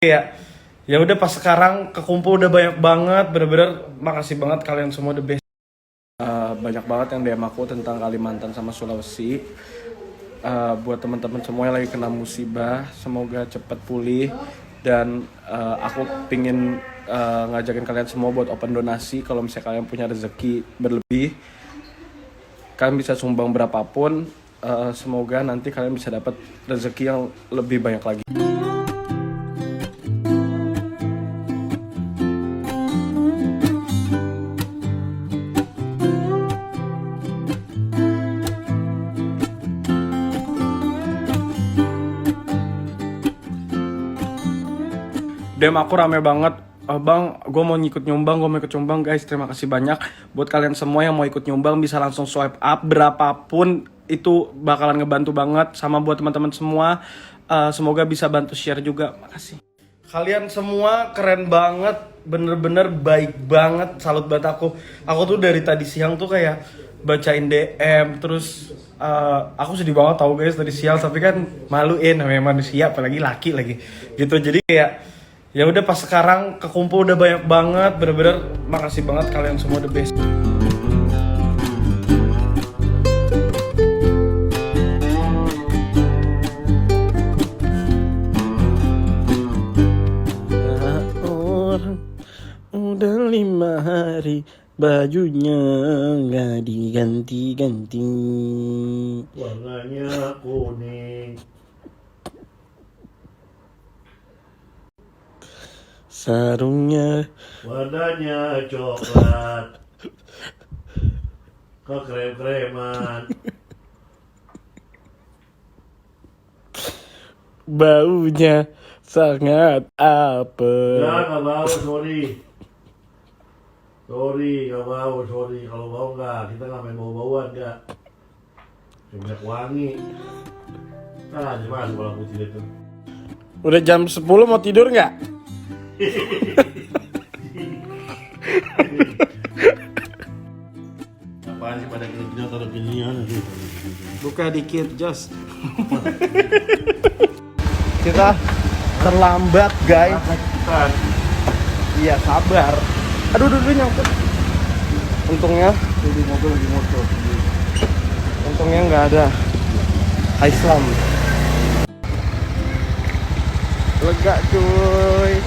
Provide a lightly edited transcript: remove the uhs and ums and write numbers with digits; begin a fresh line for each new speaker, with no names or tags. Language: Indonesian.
Ya, ya udah pas sekarang kekumpul udah banyak banget, bener-bener makasih banget kalian semua the best. Banyak banget yang DM aku tentang Kalimantan sama Sulawesi. Buat teman-teman semua yang lagi kena musibah, semoga cepat pulih. Dan aku pingin ngajakin kalian semua buat open donasi. Kalau misalnya kalian punya rezeki berlebih, kalian bisa sumbang berapapun. Semoga nanti kalian bisa dapat rezeki yang lebih banyak lagi. DM aku rame banget, bang, gue mau ikut nyumbang guys, terima kasih banyak. Buat kalian semua yang mau ikut nyumbang bisa langsung swipe up, berapapun itu bakalan ngebantu banget. Sama buat teman-teman semua, semoga bisa bantu share juga, makasih. Kalian semua keren banget, bener-bener baik banget, salut banget aku. Aku tuh dari tadi siang tuh kayak bacain DM, terus aku sedih banget tau guys tadi siang, tapi kan maluin namanya manusia, apalagi laki lagi gitu. Jadi kayak ya udah pas sekarang kekumpul udah banyak banget, bener-bener makasih banget kalian semua the best. Orang udah 5 hari bajunya nggak diganti-ganti.
Warnanya kuning.
Sarungnya
Warnanya coklat. Kekrem-kreman.
baunya sangat apes.
Gak bau, sorry. Gak bau, sorry. Kalau bau enggak, kita nggak main bau-bauan, enggak. Minyak wangi. Nah, gimana bola putih itu?
Udah jam 10 mau tidur nggak?
Apaan sih pada gini atau ginian?
Buka dikit, Jos. Kita terlambat, guys. Iya, sabar. Aduh, nyangkut. Untungnya
Di mobil lagi motor.
Untungnya nggak ada Islam. Lega cuy.